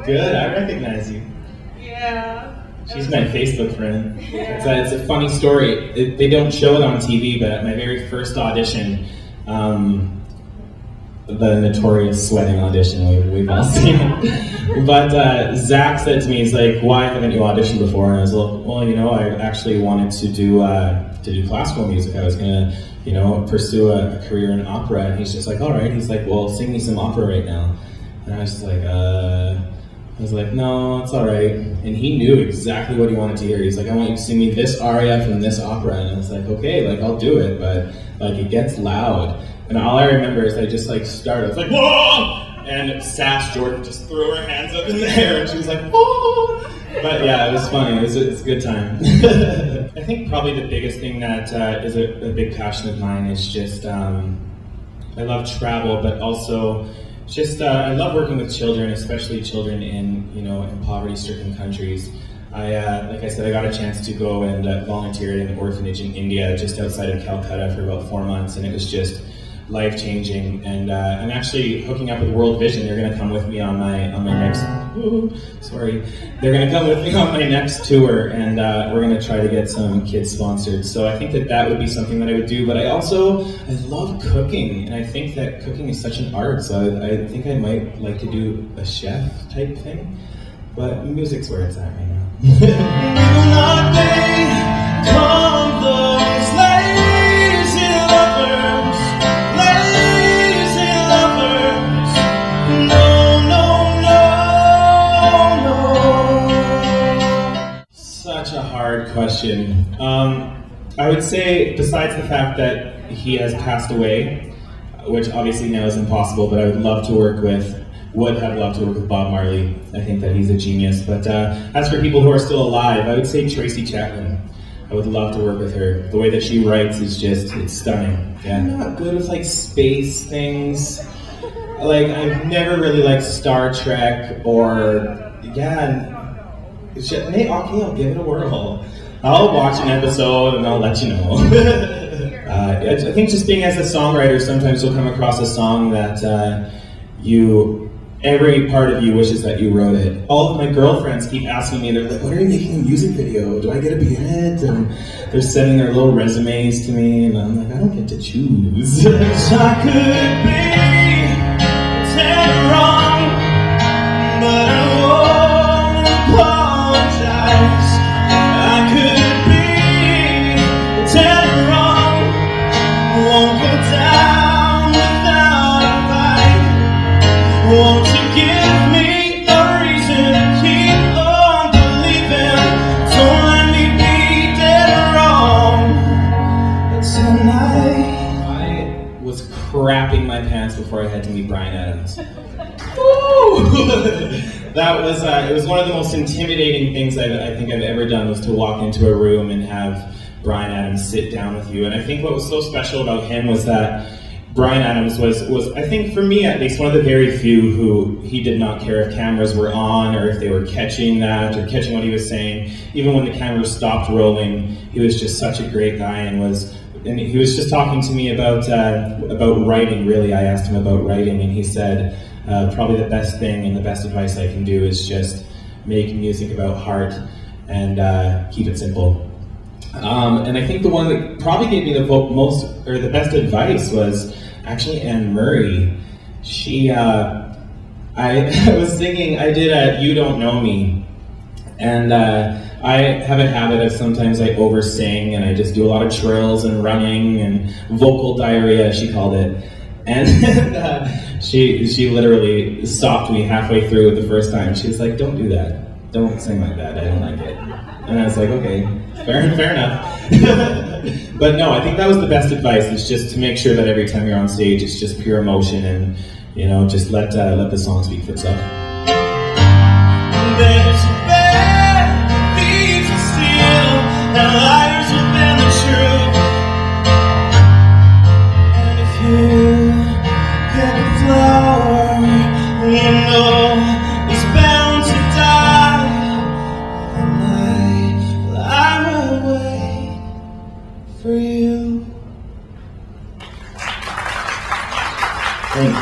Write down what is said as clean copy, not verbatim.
Good, I recognize you. Yeah. She's my Facebook friend. Yeah. It's a funny story. They don't show it on TV, but at my very first audition, the notorious sweating audition, we've all seen it. But Zach said to me, he's like, why haven't you auditioned before? And I was like, well, you know, I actually wanted to do classical music. I was gonna, you know, pursue a career in opera. And he's just like, all right. He's like, well, sing me some opera right now. And I was just like, no, it's all right. And he knew exactly what he wanted to hear. He's like, I want you to sing me this aria from this opera. And I was like, okay, like I'll do it, but like it gets loud. And all I remember is I just like started, I was like, whoa! And Sass Jordan just threw her hands up in the air and she was like, whoa! But yeah, it was funny, it's a good time. I think probably the biggest thing that is a big passion of mine is just, I love travel, but also just, I love working with children, especially children in, you know, in poverty-stricken countries. Like I said, I got a chance to go and volunteer at an orphanage in India, just outside of Calcutta for about 4 months, and it was just life-changing. And I'm actually hooking up with World Vision. They're going to come with me on my next. They're going to come with me on my next tour, and we're going to try to get some kids sponsored. So I think that would be something that I would do. But I love cooking, and I think that cooking is such an art. So I think I might like to do a chef type thing. But music's where it's at right now. Will not they come those lazy lovers, lazy lovers? No, no, no, no. Such a hard question. I would say, besides the fact that he has passed away, which obviously now is impossible, but I would love to work with. Would have loved to work with Bob Marley. I think that he's a genius. But as for people who are still alive, I would say Tracy Chapman. I would love to work with her. The way that she writes is just, it's stunning. Yeah. I'm not good with like space things. Like, I've never really liked Star Trek or, yeah. Okay, I'll give it a whirl. I'll watch an episode and I'll let you know. I think just being as a songwriter, sometimes you'll come across a song that every part of you wishes that you wrote it. All of my girlfriends keep asking me, they're like, when are you making a music video? Do I get to be in it? And they're sending their little resumes to me, and I'm like, I don't get to choose. I could be dead wrong, but I won't apologize. I could be dead wrong, won't go down without a fight. Won't you give me a reason to keep on believing? Don't let me be dead wrong. But tonight I was crapping my pants before I had to meet Bryan Adams. That was it was one of the most intimidating things I think I've ever done, was to walk into a room and have Bryan Adams sit down with you. And I think what was so special about him was that Bryan Adams was, I think for me at least, one of the very few who he did not care if cameras were on or if they were catching that or catching what he was saying. Even when the cameras stopped rolling, he was just such a great guy, and he was just talking to me about writing, really. I asked him about writing, and he said, probably the best thing and the best advice I can do is just make music about heart and keep it simple. And I think the one that probably gave me the best advice was actually Anne Murray. She, I was singing, I did You Don't Know Me, and I have a habit of sometimes I oversing and I just do a lot of trills and running and vocal diarrhea, she called it. And she literally stopped me halfway through it the first time. She was like, don't do that. Don't sing like that, I don't like it. And I was like, okay, fair enough. But no, I think that was the best advice, is just to make sure that every time you're on stage, it's just pure emotion, and, you know, just let the song speak for itself. There's a bed that thieves will steal, and liars will bend the truth. And if you get a flower, you know it's bound to die. And I will wait for you. Thank you.